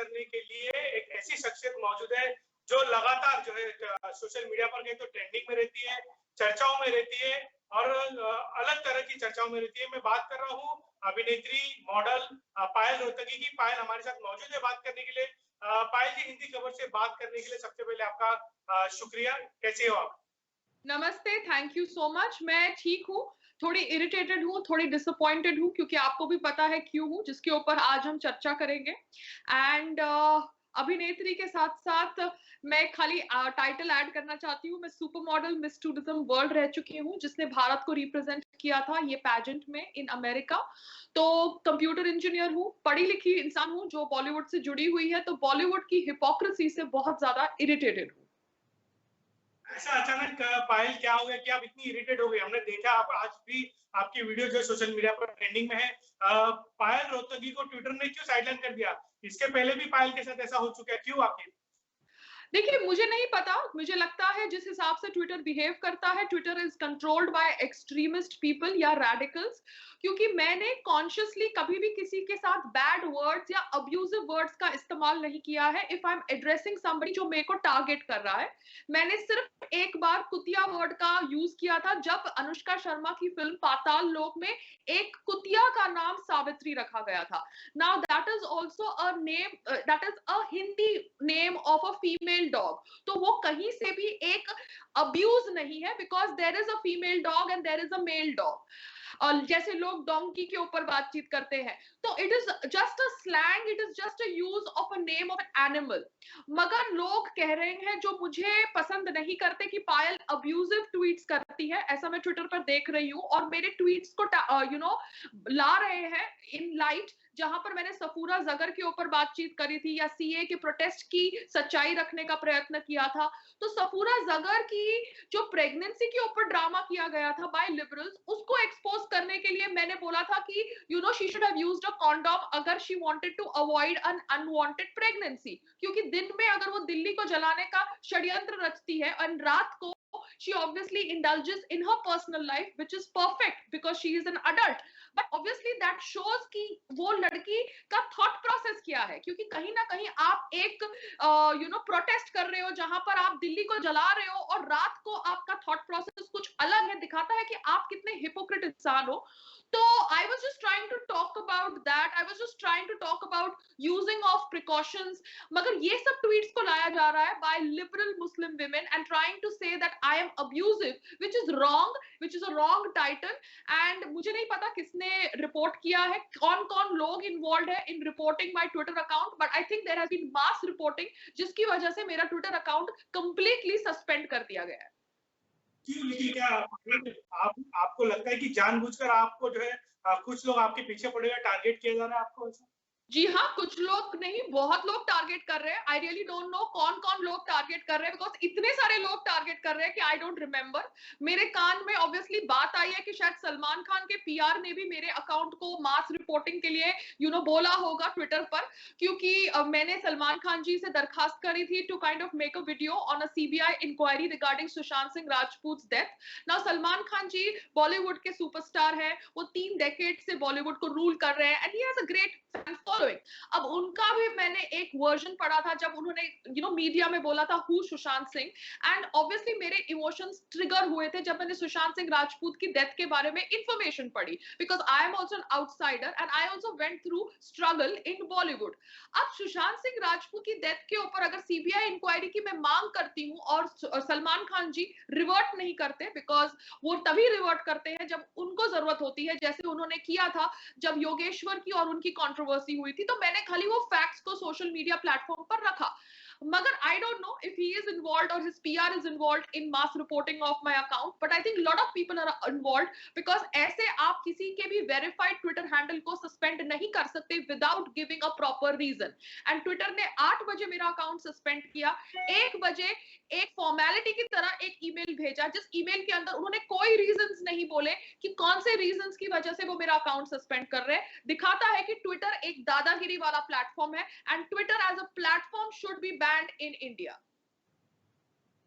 करने के लिए एक ऐसी शख्सियत मौजूद है जो लगातार जो है सोशल मीडिया पर गई तो ट्रेंडिंग में रहती है, चर्चाओं में रहती है और अलग तरह की चर्चाओं में रहती है। मैं बात कर रहा हूँ अभिनेत्री, मॉडल पायल रोहतगी की। पायल हमारे साथ मौजूद है बात करने के लिए। पायल जी, हिंदी खबर से बात करने के लिए सबसे पहले आपका शुक्रिया। कैसे हो आप? नमस्ते, थैंक यू सो मच। मैं ठीक हूँ, थोड़ी इरिटेटेड हूँ, थोड़ी डिसअपॉइंटेड हूँ, क्योंकि आपको भी पता है क्यों हूँ, जिसके ऊपर आज हम चर्चा करेंगे। एंड अभिनेत्री के साथ साथ मैं खाली टाइटल ऐड करना चाहती हूँ। मैं super model miss tourism world रह चुकी हूँ, जिसने भारत को रिप्रेजेंट किया था ये पैजेंट में इन अमेरिका। तो कंप्यूटर इंजीनियर हूँ, पढ़ी लिखी इंसान हूँ जो बॉलीवुड से जुड़ी हुई है, तो बॉलीवुड की हिपोक्रेसी से बहुत ज्यादा इरिटेटेड हूँ। ऐसा अचानक पायल क्या हो गया कि आप इतनी इरिटेट हो गई? हमने देखा आप आज भी आपकी वीडियो जो सोशल मीडिया पर ट्रेंडिंग में है। पायल रोहतगी को ट्विटर ने क्यों साइडलाइन कर दिया? इसके पहले भी पायल के साथ ऐसा हो चुका है, क्यों आखिर? देखिए, मुझे नहीं पता। मुझे लगता है जिस हिसाब से ट्विटर बिहेव करता है, Twitter is controlled by extremist people या रेडिकल्स। क्योंकि मैंने कॉन्शियसली कभी भी किसी के साथ बैड वर्ड्स या अब्यूजिव वर्ड्स का इस्तेमाल नहीं किया है। If I am addressing somebody जो मेरे को टारगेट कर रहा है, मैंने सिर्फ एक बार कुतिया वर्ड का यूज किया था, जब अनुष्का शर्मा की फिल्म पाताल लोक में एक कुतिया का नाम सावित्री रखा गया था। Now that is also a name, that is a Hindi name of a female dog. तो वो कहीं से भी एक अब्यूज नहीं है, because there is a female dog and there is a mail dog. और जैसे लोग डोंकी के ऊपर बातचीत करते हैं, तो it is just a slang, it is just a use of a name of an animal. मगर लोग कह रहे हैं, जो मुझे पसंद नहीं करते, कि पायल अब्यूजिव ट्वीट्स करती है। ऐसा मैं ट्विटर पर देख रही हूँ, और मेरे ट्वीट्स को ला रहे हैं इन लाइट, जहां पर मैंने सफूरा जगर के ऊपर बातचीत करी थी या सीए के प्रोटेस्ट की सच्चाई रखने का प्रयत्न किया था। तो सफूरा जगर की जो प्रेगनेंसी के ऊपर ड्रामा किया गया था बाय लिबरल्स, उसको एक्सपोज करने के लिए मैंने बोला था कि she should have used a condom अगर she wanted to avoid an unwanted pregnancy. क्योंकि दिन में अगर वो दिल्ली को जलाने का षड्यंत्र रचती है, और रात को she obviously indulges in her personal life, which is perfect because she is an adult. But obviously that shows कि वो लड़की का थॉट प्रोसेस क्या है। क्योंकि कहीं ना कहीं आप एक प्रोटेस्ट कर रहे हो, जहां पर आप दिल्ली को जला रहे हो, और रात को आपका थॉट प्रोसेस कुछ अलग है, दिखाता है कि आप कितने हिपोक्रेट इंसान हो। तो I was just trying to talk about that. I was just trying to talk about using of precautions. मगर ये सब ट्वीट्स को लाया जा रहा है by liberal Muslim women and trying to say that I am abusive, which is wrong, which is a wrong title. And मुझे नहीं पता किसने रिपोर्ट किया है, कौन कौन लोग इन्वॉल्व है in reporting my Twitter account, but I think there has been mass reporting, जिसकी वजह से मेरा ट्विटर अकाउंट कंप्लीटली सस्पेंड कर दिया गया है। क्यों? लेकिन क्या आपको लगता है कि जानबूझकर आपको जो है कुछ लोग आपके पीछे पड़े हुए टारगेट किया जा रहा है आपको ऐसा? जी हाँ, कुछ लोग नहीं, बहुत लोग टारगेट कर रहे हैं। आई रियली डोंट नो कौन कौन लोग टारगेट कर रहे हैं, बिकॉज इतने सारे लोग टारगेट कर रहे हैं कि आई डोंट रिमेम्बर। मेरे कान में ऑब्वियसली बात आई है कि शायद सलमान खान के पीआर ने भी मेरे अकाउंट को मास रिपोर्टिंग के लिए बोला होगा ट्विटर पर। क्योंकि मैंने सलमान खान जी से दरखास्त करी थी to kind of make a video on a CBI inquiry regarding Sushant Singh Rajput death. Now Salman Khan ji Bollywood के सुपरस्टार है, वो 3 डेकेड से बॉलीवुड को रूल कर रहे हैं, and he has a great fan following. अब उनका भी मैंने एक वर्जन पढ़ा था, जब उन्होंने मीडिया में बोला था who Sushant Singh, and obviously मेरे इमोशंस ट्रिगर हुए थे जब मैंने सुशांत सिंह राजपूत की डेथ के बारे में इंफॉर्मेशन पढ़ी, because I am also an outsider and I also went through struggle in Bollywood. अब सुशांत सिंह राजपूत की डेथ के ऊपर अगर सीबीआई इंक्वायरी की मैं मांग करती हूँ, और सलमान खान जी रिवर्ट नहीं करते, बिकॉज वो तभी रिवर्ट करते हैं जब उनको जरूरत होती है, जैसे उन्होंने किया था जब योगेश्वर की और उनकी कंट्रोवर्सी हुई थी। तो मैंने खाली वो फैक्ट्स को सोशल मीडिया प्लेटफॉर्म पर रखा। मगर I don't know if he is involved or his PR is involved in mass reporting of my account, but I think lot of people are involved, because ऐसे आप किसी के भी verified Twitter handle को suspend नहीं कर सकते without giving a proper reason. And Twitter ने 8 बजे मेरा अकाउंट सस्पेंड किया, 1 बजे एक फॉर्मेलिटी की तरह एक ईमेल भेजा, जिस ईमेल के अंदर उन्होंने कोई रीजंस नहीं बोले कि कौन से रीजंस की वजह से वो मेरा अकाउंट सस्पेंड कर रहे हैं। दिखाता है कि ट्विटर एक दादागिरी वाला प्लेटफॉर्म है, and Twitter as a platform should be banned in India.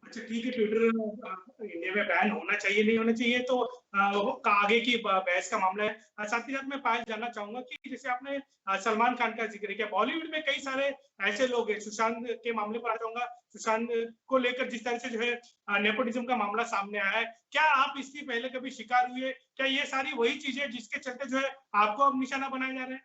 अच्छा ठीक है, ट्विटर इंडिया में बैन होना चाहिए नहीं होना चाहिए तो आगे की बहस का मामला है। साथ ही साथ मैं पायल जानना चाहूंगा कि जैसे आपने सलमान खान का जिक्र किया, बॉलीवुड में कई सारे ऐसे लोग हैं, सुशांत के मामले पर आ जाऊंगा, सुशांत को लेकर जिस तरह से जो है नेपोटिज्म का मामला सामने आया है, क्या आप इसकी पहले कभी शिकार हुए? क्या ये सारी वही चीजें जिसके चलते जो है आपको अब निशाना बनाए जा रहे हैं?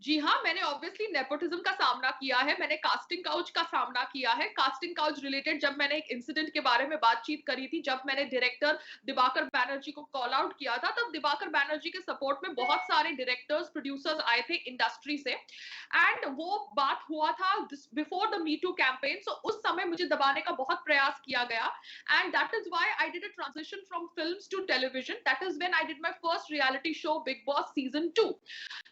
जी हाँ, मैंने ऑब्वियसली नेपोटिज्म का सामना किया है, मैंने कास्टिंग काउच का सामना किया है। कास्टिंग काउच रिलेटेड जब मैंने एक इंसिडेंट के बारे में बातचीत करी थी, जब मैंने डायरेक्टर दिबाकर बैनर्जी को कॉल आउट किया था, तब दिबाकर बैनर्जी के सपोर्ट में बहुत सारे डायरेक्टर्स, प्रोड्यूसर्स आए थे इंडस्ट्री से एंड वो बात हुआ था before the me too campaign. So उस समय मुझे दबाने का बहुत प्रयास किया गया and that is why I did a transition from films to television. That is when I did my first reality show Bigg Boss season 2।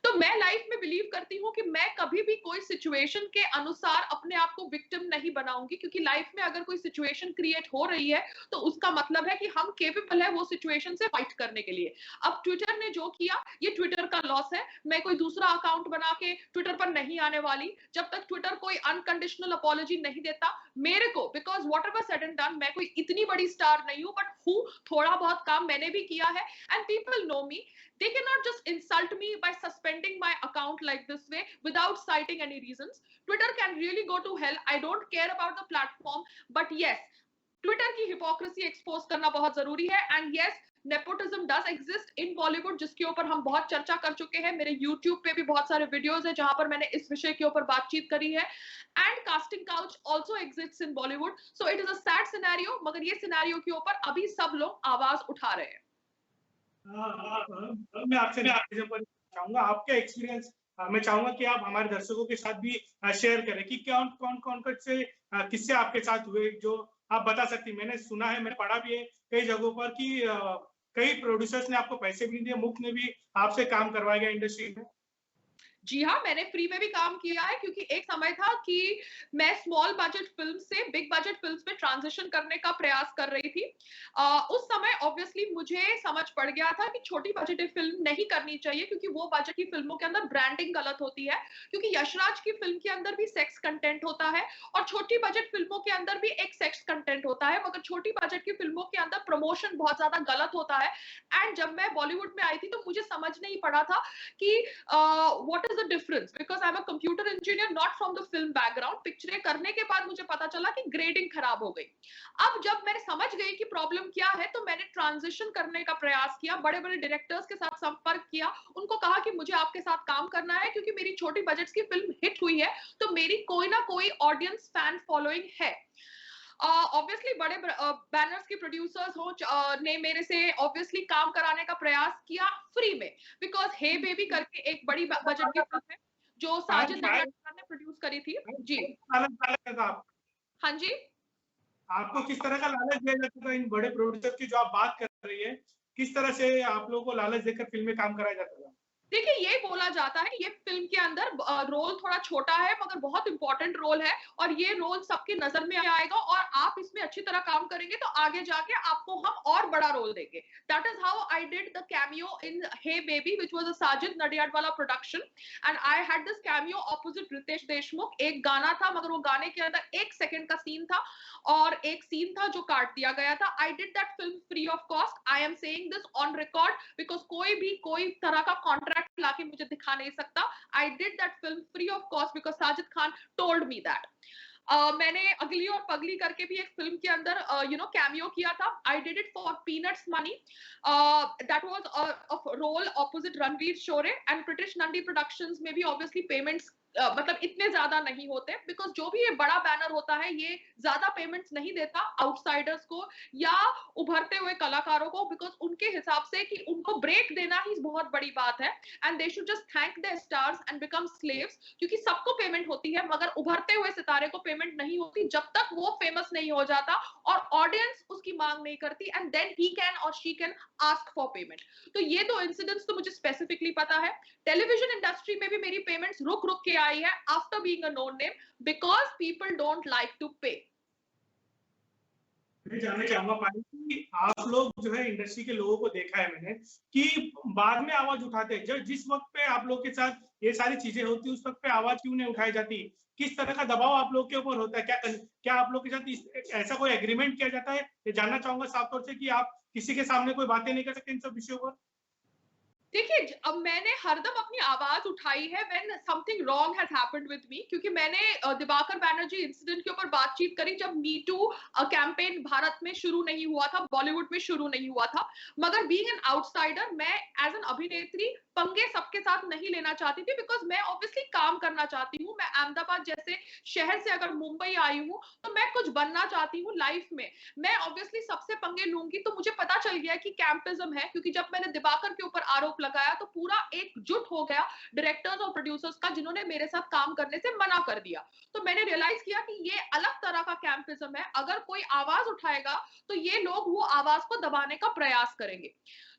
तो मैं लाइफ में बिलीव करती हूँ कि मैं कभी भी कोई सिचुएशन के अनुसार अपने आप को विक्टिम नहीं बनाऊंगी, क्योंकि लाइफ में अगर कोई सिचुएशन क्रिएट हो रही है तो उसका मतलब है कि हम केपेबल है वो सिचुएशन से फाइट करने के लिए। अब ट्विटर ने जो किया ये ट्विटर का लॉस है, मैं कोई दूसरा अकाउंट बना के ट्विटर पर नहीं आने वाली जब तक ट्विटर कोई अनकंडीशनल अपॉलॉजी नहीं देता मेरे को, because what ever said and done, मैं कोई इतनी बड़ी स्टार नहीं हूं, बट हूं, थोड़ा बहुत काम मैंने भी किया है and people know me. They cannot just insult me by suspending my account like this way without citing any reasons. Twitter can really go to hell. I don't care about the platform, but yes, Twitter की hypocrisy expose करना बहुत जरूरी है and yes, nepotism does exist in Bollywood, जिसके ऊपर हम बहुत चर्चा कर चुके हैं। मेरे YouTube पे भी बहुत सारे वीडियोस हैं जहां पर मैंने इस विषय के ऊपर बातचीत करी है। And casting couch also exists in Bollywood, so it is a sad scenario, मगर ये सिनेरियो के ऊपर अभी सब लोग आवाज उठा रहे हैं। मैं आपसे चाहूंगा आपका एक्सपीरियंस, मैं चाहूंगा कि आप हमारे दर्शकों के साथ भी शेयर करें कि कौन कौन कौन कौन से किस्से आपके साथ हुए जो आप बता सकती। मैंने सुना है, मैंने पढ़ा भी है कई जगहों पर कि कई प्रोड्यूसर्स ने आपको पैसे भी दिए, मुफ्त में भी आपसे काम करवाया गया इंडस्ट्री में। जी हाँ, मैंने फ्री में भी काम किया है, क्योंकि एक समय था कि मैं स्मॉल बजट फिल्म से बिग बजट फिल्म्स में ट्रांजिशन करने का प्रयास कर रही थी। उस समय ऑब्वियसली मुझे समझ पड़ गया था कि छोटी बजट फिल्म नहीं करनी चाहिए, क्योंकि वो बजट की फिल्मों के अंदर ब्रांडिंग गलत होती है, क्योंकि यशराज की फिल्म के अंदर भी सेक्स कंटेंट होता है और छोटी बजट फिल्मों के अंदर भी एक सेक्स कंटेंट होता है, मगर छोटी बजट की फिल्मों के अंदर प्रमोशन बहुत ज्यादा गलत होता है। एंड जब मैं बॉलीवुड में आई थी तो मुझे समझ नहीं पड़ा था कि what is the difference, because I am a computer engineer not from the film background. पिक्चरें करने के बाद मुझे पता चला कि ग्रेडिंग खराब हो गई। अब जब मैंने समझ गई कि प्रॉब्लम क्या है तो मैंने ट्रांजिशन करने का प्रयास किया, बड़े बड़े डायरेक्टर्स के साथ संपर्क किया, उनको कहा कि मुझे आपके साथ काम करना है, क्योंकि मेरी छोटी बजट की फिल्म हिट हुई है तो मेरी कोई ना कोई ऑडियंस फैन फॉलोइंग है। ऑब्वियसली बड़े बैनर्स के प्रोड्यूसर्स हो ने मेरे से ऑब्वियसली काम कराने का प्रयास किया फ्री में, बिकॉज हे बेबी करके एक बड़ी बजट की फिल्म है जो साजिद नडियाडवाला ने प्रोड्यूस करी थी। जी हाँ जी, आपको किस तरह का लालच दिया जाता था इन बड़े प्रोड्यूसर की जो आप बात कर रही है, किस तरह से आप लोगों को लालच देकर फिल्म में काम कराया जाता था? देखिए ये बोला जाता है ये फिल्म के अंदर रोल थोड़ा छोटा है मगर बहुत इंपॉर्टेंट रोल है और ये रोल सबकी नजर में आएगा और आप इसमें अच्छी तरह काम करेंगे तो आगे जाके आपको हम और बड़ा रोल देंगे। That is how I did the cameo in hey baby which was a Sajid Nadiadwala production and I had this cameo opposite Riteish Deshmukh. एक गाना था मगर वो गाने के अंदर 1 सेकंड का सीन था और एक सीन था जो काट दिया गया था। I did that film free of cost. I am saying this on record because कोई भी कोई तरह का कॉन्ट्रैक्ट लाके मुझे दिखा नहीं सकता। I did that film free of cost because Sajid Khan told me that. मैंने अगली और पगली करके भी एक फिल्म के अंदर कैमियो किया था। I did it for peanuts money. That was a role opposite Ranvir Shorey and Pritish Nandy productions में भी ऑब्वियसली पेमेंट्स मतलब इतने ज्यादा नहीं होते बिकॉज जो भी ये बड़ा बैनर होता है ये ज्यादा पेमेंट्स नहीं देता आउटसाइडर्स को या उभरते हुए कलाकारों को, बिकॉज उनके हिसाब से कि उनको ब्रेक देना ही बहुत बड़ी बात है and they should just thank the stars and become slaves. क्योंकि सबको पेमेंट होती है मगर उभरते हुए सितारे को पेमेंट नहीं होती जब तक वो फेमस नहीं हो जाता और ऑडियंस उसकी मांग नहीं करती एंड देन ही कैन और she can ask for payment. तो ये दो इंसिडेंट्स तो मुझे स्पेसिफिकली पता है। टेलीविजन इंडस्ट्री में भी मेरी पेमेंट्स रुक रुक के आई है after being a known name because people don't like to pay. मैं जानना चाहूंगा पायल कि आप लोग जो है इंडस्ट्री के लोगों को देखा है मैंने कि बाद में आवाज उठाते हैं, जब जिस वक्त पे आप लोग के साथ ये सारी चीजें होती है उस वक्त पे आवाज क्यों नहीं उठाई जाती? किस तरह का दबाव आप लोग के ऊपर होता है? क्या आप लोग के साथ ऐसा कोई एग्रीमेंट किया जाता है? ये जानना चाहूंगा साफ तौर से कि आप किसी के सामने कोई बातें नहीं कर सकते इन सब विषयों पर। देखिए, अब मैंने हरदम अपनी आवाज उठाई है when something wrong has happened with me, क्योंकि मैंने दिवाकर बैनर्जी इंसिडेंट के ऊपर बातचीत करी जब मी टू कैंपेन भारत में शुरू नहीं हुआ था, बॉलीवुड में शुरू नहीं हुआ था। मगर बीइंग एन आउटसाइडर, मैं एज एन अभिनेत्री पंगे सबके साथ नहीं लेना चाहती थी, बिकॉज मैं ऑब्वियसली काम करना चाहती हूँ। मैं अहमदाबाद जैसे शहर से अगर मुंबई आई हूँ तो मैं कुछ बनना चाहती हूँ लाइफ में। मैं ऑब्वियसली सबसे पंगे लूंगी। तो मुझे पता चल गया कि कैंपिज्म है, क्योंकि जब मैंने दिवाकर के ऊपर आरोप लगाया तो पूरा एकजुट हो गया डायरेक्टर्स और प्रोड्यूसर्स का, जिन्होंने मेरे साथ काम करने से मना कर दिया। तो मैंने रियलाइज किया कि ये अलग तरह का कैंपिज्म है। अगर कोई आवाज उठाएगा तो ये लोग वो आवाज को दबाने का प्रयास करेंगे।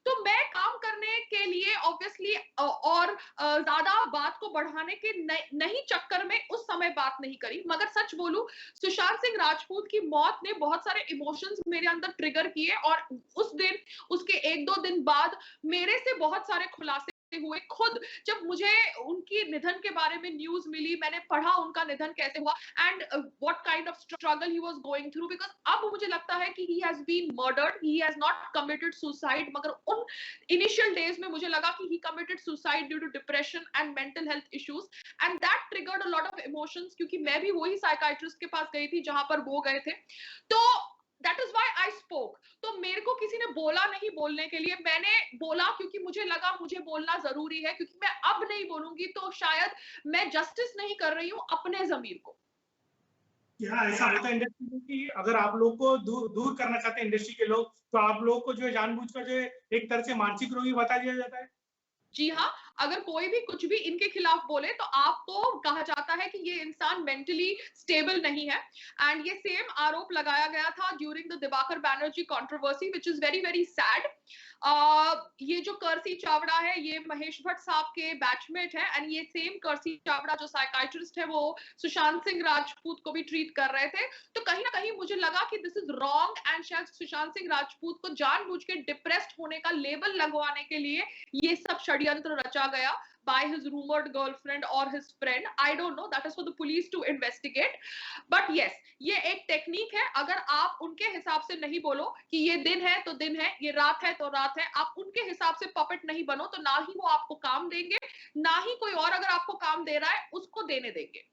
तो मैं काम करने के लिए ऑब्वियसली और ज्यादा बात को बढ़ाने के नहीं चक्कर में उस समय बात नहीं करी। मगर सच बोलूं, सुशांत सिंह राजपूत की मौत ने बहुत सारे इमोशंस मेरे अंदर ट्रिगर किए, और उस दिन, उसके एक दो दिन बाद मेरे से बहुत सारे खुलासे हुए। खुद जब मुझे उनकी निधन के बारे में न्यूज मिली, मैंने पढ़ा उनका निधन कैसे हुआ and what kind of struggle he was going through, because अब मुझे लगता है कि he has been murdered, he has not committed suicide. मगर उन इनिशियल डेज में मुझे लगा कि he committed suicide due to depression and mental health issues, and that triggered a lot of emotions, क्योंकि मैं भी वही साइकाइट्रिस्ट के पास गई थी जहां पर वो गए थे। तो that is why I spoke. तो मेरे को किसी ने बोला नहीं बोलने के लिए, मैंने बोला क्योंकि मुझे लगा मुझे बोलना जरूरी है, क्योंकि मैं अब नहीं बोलूंगी तो शायद मैं जस्टिस नहीं कर रही हूँ अपने जमीर को। क्या ऐसा होता है इंडस्ट्री में कि अगर आप लोग को दूर दूर करना चाहते हैं इंडस्ट्री के लोग, तो आप लोग को जो है जानबूझकर जो है एक तरह से मानसिक रोगी बता दिया जाता है? जी हाँ, अगर कोई भी कुछ भी इनके खिलाफ बोले तो आपको कहा जाता है कि ये इंसान मेंटली स्टेबल नहीं है। एंड ये सेम आरोप लगाया गया था during the Diwakar Banerjee controversy, which is very very sad. ये जो कर्सी चावड़ा है, ये महेश भट्ट साहब के बैचमेट है, एंड ये सेम कर्सी चावड़ा जो साइकाइट्रिस्ट है, वो सुशांत सिंह राजपूत को भी ट्रीट कर रहे थे। तो कहीं ना कहीं मुझे लगा कि दिस इज रॉन्ग, एंड शायद सुशांत सिंह राजपूत को जानबूझ के डिप्रेस्ड होने का लेबल लगवाने के लिए ये सब षड्यंत्र रचा गया by his rumored girlfriend or his friend. I don't know, that is for the police to investigate. But yes, ये एक टेक्निक है। अगर आप उनके हिसाब से नहीं बोलो कि ये दिन है तो दिन है, ये रात है तो रात है, आप उनके हिसाब से पपेट नहीं बनो, तो ना ही वो आपको काम देंगे, ना ही कोई और अगर आपको काम दे रहा है उसको देने देंगे।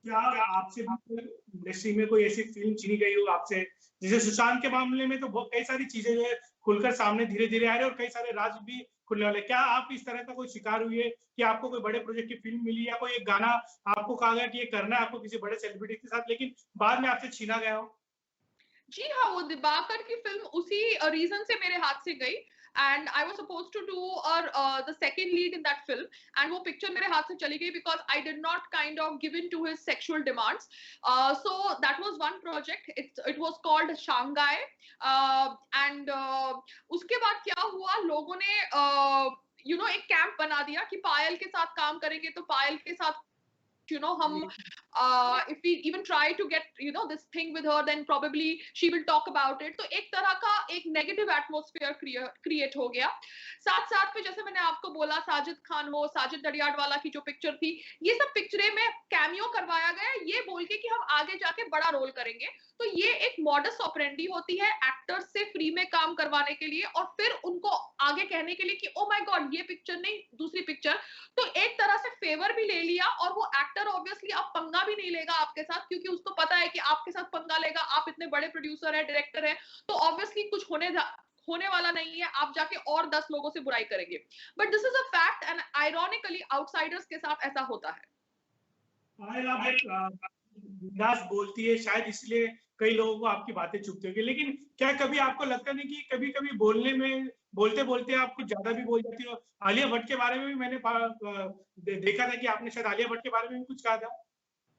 क्या आपसे भी इंडस्ट्री में कोई ऐसी फिल्म छीनी गई हो आपसे? जैसे सुशांत के मामले में तो बहुत कई सारी चीजें जो है खुलकर सामने धीरे धीरे आ रहे हैं और कई सारे राज भी खुलने वाले। क्या आप इस तरह का कोई शिकार हुई है कि आपको कोई बड़े प्रोजेक्ट की फिल्म मिली या कोई एक गाना आपको कहा गया कि ये करना है आपको किसी बड़े सेलिब्रिटी के साथ, लेकिन बाद में आपसे छीना गया हो? जी हाँ, वो दिवाकर की फिल्म उसी रीजन से मेरे हाथ से गई, and I was supposed to do और the second lead in that film, and वो पिक्चर मेरे हाथ से चली गई because I did not kind of give in to his sexual demands. So that was one project, it was called Shanghai. And उसके बाद क्या हुआ, लोगों ने एक कैंप बना दिया कि पायल के साथ काम करेंगे तो पायल के साथ हम if we even try to get this thing with her, then probably she will talk about it. तो एक तरह का एक नेगेटिव एटमॉस्फेयर क्रिएट हो गया। साथ साथ में जैसे मैंने आपको बोला, साजिद खान हो, साजिद दरियाडवाला की जो पिक्चर थी, ये सब पिक्चरें में कैमियो करवाया गया ये बोल के कि हम आगे जाके बड़ा रोल करेंगे। तो ये एक मॉडस ऑपरेंडी होती है एक्टर्स से फ्री में काम करवाने के लिए, और फिर उनको आगे कहने के लिए कि ओ माय गॉड ये पिक्चर नहीं दूसरी पिक्चर। तो एक तरह से फेवर भी ले लिया, और वो एक्टर ऑब्वियसली अब पंगा भी नहीं लेगा आपके साथ, क्योंकि उसको पता है कि आपके साथ पंगा लेगा, आप इतने बड़े प्रोड्यूसर है, डायरेक्टर है, तो ऑब्वियसली कुछ होने वाला नहीं है, आप जाके और 10 लोगों से बुराई करेंगे। But this is a fact, and ironically outsiders के साथ ऐसा होता है। पायल आप बिंदास बोलती है, शायद इसलिए कई लोगों को आपकी बातें चुभती होगी, लेकिन क्या कभी आपको लगता नहीं कि कभी कभी बोलने में बोलते बोलते आप कुछ ज्यादा भी बोल जाती हो? आलिया भट्ट के बारे में भी मैंने देखा था कि आपने शायद आलिया भट्ट के बारे में भी कुछ कहा था।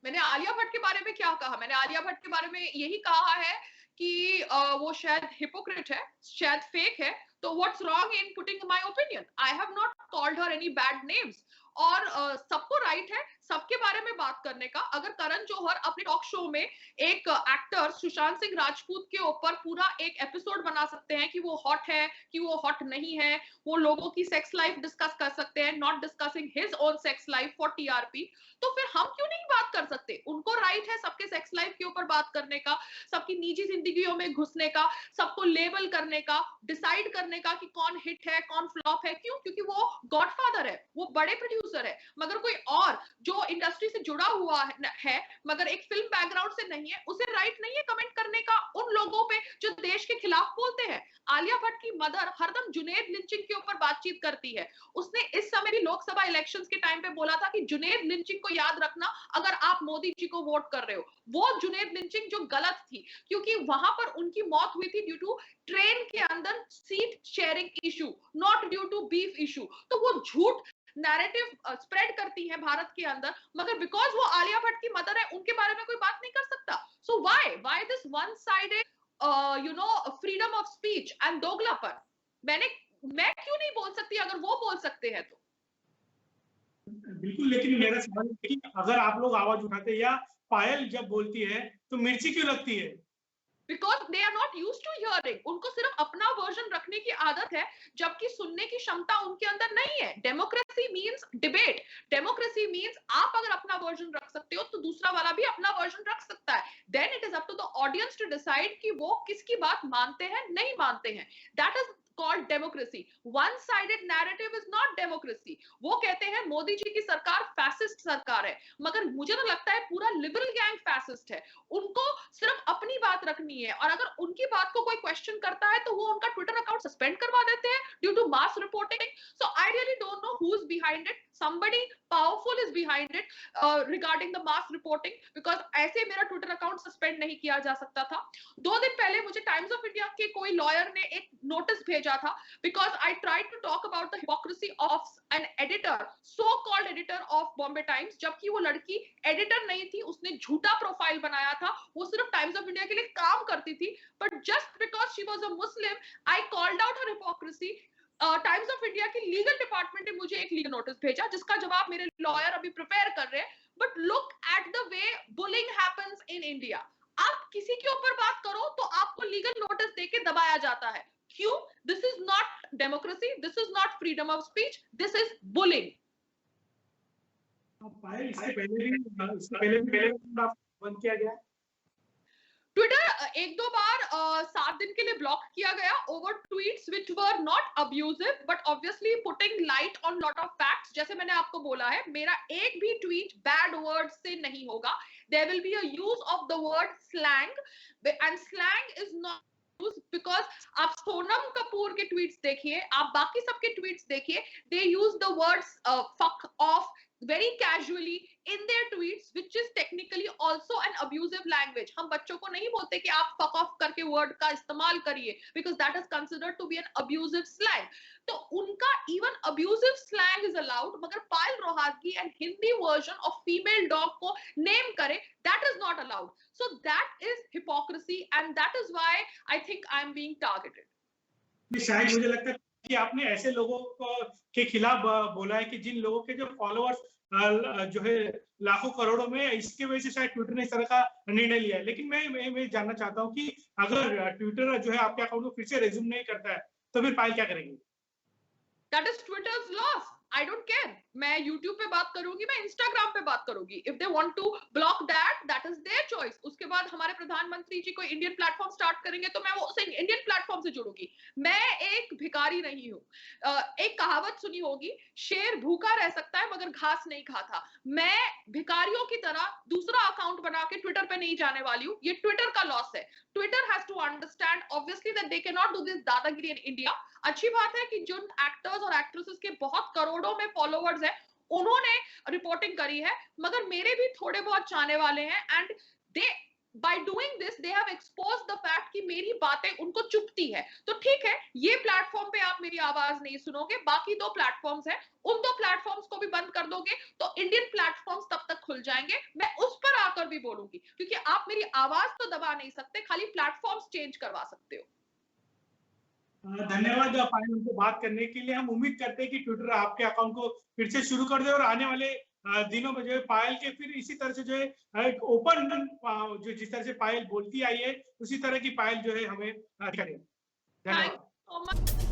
मैंने आलिया भट्ट के बारे में क्या कहा? मैंने आलिया भट्ट के बारे में यही कहा है कि वो शायद हिपोक्रेट है, शायद फेक है। तो what's wrong in putting my opinion? I have not called her any bad names. और सबको राइट है सबके बारे में बात करने का। अगर करण जौहर अपने टॉक शो में एक एक्टर सुशांत सिंह राजपूत के ऊपर पूरा एक एपिसोड बना सकते हैं कि वो हॉट है कि वो हॉट नहीं है, वो लोगों की सेक्स लाइफ डिस्कस कर सकते हैं, not discussing his own sex life for TRP, तो फिर हम क्यों नहीं बात कर सकते? उनको राइट है सबके सेक्स लाइफ के ऊपर बात करने का, सबकी निजी जिंदगियों में घुसने का, सबको लेबल करने का, डिसाइड करने का कि कौन हिट है कौन फ्लॉप है। क्यों? क्योंकि वो गॉडफादर है, वो बड़े प्रोड्यूसर है। मगर कोई और जो इंडस्ट्री से जुड़ा हुआ है मगर एक फिल्म बैकग्राउंड से नहीं है, उसे राइट नहीं है कमेंट करने का उन लोगों पे जो देश के खिलाफ बोलते हैं। आलिया भट्ट की मदर हरदम जुनेद लिंचिंग के ऊपर बातचीत करती है। उसने इस समय भी लोकसभा इलेक्शंस के टाइम पे बोला था कि जुनेद लिंचिंग को याद रखना अगर आप मोदी जी को वोट कर रहे हो। वो जुनेद लिंचिंग जो गलत थी, क्योंकि वहां पर उनकी मौत हुई थी ड्यू टू ट्रेन के अंदर seat sharing issue, not due to beef issue. तो वो झूठ नैरेटिव स्प्रेड करती है भारत के अंदर, मगर बिकॉज वो आलिया भट्ट की मदर है उनके बारे में कोई बात नहीं कर सकता। So why this one sided freedom of speech and दोगलापन? मैं क्यों नहीं बोल सकती अगर वो बोल सकते हैं तो? बिल्कुल, लेकिन मेरा सवाल है कि अगर आप लोग आवाज उठाते हैं या पायल जब बोलती है तो मिर्ची क्यों लगती है? Because they are not use to hearing, उनको सिर्फ अपना वर्जन रखने की आदत है, जबकि सुनने की क्षमता उनके अंदर नहीं है। Democracy means debate, democracy means आप अगर अपना वर्जन रख सकते हो तो दूसरा वाला भी अपना वर्जन रख सकता है। Then it is up to the audience to decide कि वो किसकी बात मानते हैं नहीं मानते हैं। That is called democracy. One sided narrative is not democracy. वो कहते हैं मोदी जी की सरकार फैसिस्ट सरकार है, मगर मुझे तो लगता है पूरा लिबरल गैंग फैसिस्ट है। उनको सिर्फ अपनी बात रखनी है, और अगर उनकी बात को कोई क्वेश्चन करता है तो वो उनका ट्विटर अकाउंट सस्पेंड करवा देते हैं due to mass reporting. So I really don't know who is behind it. somebody powerful is behind it regarding the mass reporting, because ऐसे मेरा ट्विटर अकाउंट सस्पेंड नहीं किया जा सकता था। 2 दिन पहले मुझे टाइम्स ऑफ इंडिया के कोई लॉयर ने एक नोटिस भेजा था, because I tried to talk about the hypocrisy of an editor, so called editor of Bombay Times, जबकि वो लड़की एडिटर नहीं थी, उसने झूठा प्रोफाइल बनाया था, वो सिर्फ टाइम्स ऑफ इंडिया के लिए काम करती थी, but just because she was a Muslim I called out her hypocrisy। Times of India की लीगल डिपार्टमेंट ने मुझे एक लीगल नोटिस भेजा जिसका जवाब मेरे लॉयर अभी प्रिपेयर कर रहे हैं। But look at the way bullying happens in India. आप किसी के ऊपर बात करो तो आपको लीगल नोटिस देके दबाया जाता है। क्यों? This is not democracy, this is not freedom of speech, this is bullying. इससे पहले भी बंद किया गया। ट्विटर एक दो बार 7 दिन के लिए ब्लॉक किया गया over tweets which were not abusive but obviously putting light on lot of facts. जैसे मैंने आपको बोला है, मेरा एक भी ट्वीट बैड वर्ड से नहीं होगा। There will be a use of the word slang, and slang is not because आप सोनम कपूर के ट्वीट्स देखिए, आप बाकी सबके ट्वीट्स देखिए, they use the words fuck off very casually in their tweets, which is technically also an abusive language. हम बच्चों को नहीं बोलते कि आप fuck off करके word का इस्तेमाल करिए, because that is considered to be an abusive slang. तो उनका even abusive slang is allowed, मगर पायल Rohatgi and Hindi version of female dog को name करे, that is not allowed. So that is hypocrisy, and that is why I think I am being targeted. शायद मुझे लगता है कि आपने ऐसे लोगों के खिलाफ बोला है कि जिन लोगों के जो फॉलोअर्स जो है लाखों करोड़ों में, इसके वजह से शायद ट्विटर ने इस तरह का निर्णय लिया है। लेकिन मैं जानना चाहता हूं कि अगर ट्विटर जो है आपके अकाउंट को फिर से रिज्यूम नहीं करता है तो फिर पायल क्या करेंगे? That is Twitter's loss. I don't care. मैं YouTube पे बात करूंगी, मैं Instagram पे बात करूंगी। If they want to block that, that is their choice. उसके बाद हमारे प्रधानमंत्री जी कोई इंडियन प्लेटफॉर्म स्टार्ट करेंगे तो मैं वो उसे इंडियन प्लेटफॉर्म से जुड़ूंगी। मैं एक भिखारी नहीं हूँ। एक कहावत सुनी होगी, शेर भूखा रह सकता है मगर घास नहीं खाता। मैं भिखारियों की तरह दूसरा अकाउंट बना के ट्विटर पे नहीं जाने वाली हूँ। ये ट्विटर का लॉस है। Twitter has to understand obviously that they cannot do this दादागिरी in India. अच्छी बात है कि जिन एक्टर्स और एक्ट्रेसेस के बहुत करोड़ों में फॉलोअर्स हैं, उन्होंने रिपोर्टिंग करी है, मगर मेरे भी थोड़े बहुत चाहने वाले हैं, and they by doing this they have exposed the fact कि मेरी बातें उनको चुभती है। तो ठीक है, ये प्लेटफॉर्म पे आप मेरी आवाज नहीं सुनोगे, बाकी 2 प्लेटफॉर्म्स हैं, उन 2 प्लेटफॉर्म्स को भी बंद कर दोगे तो इंडियन प्लेटफॉर्म्स तब तक खुल जाएंगे। मैं उस पर आकर भी बोलूंगी, क्योंकि आप मेरी आवाज तो दबा नहीं सकते, खाली प्लेटफॉर्म्स चेंज करवा सकते हो। धन्यवाद पायल हमसे बात करने के लिए। हम उम्मीद करते हैं कि ट्विटर आपके अकाउंट को फिर से शुरू कर दे और आने वाले दिनों में जो है पायल के फिर इसी तरह से जो है ओपन जो जिस तरह से पायल बोलती आई है उसी तरह की पायल जो है हमें करे। धन्यवाद। Thank you so much.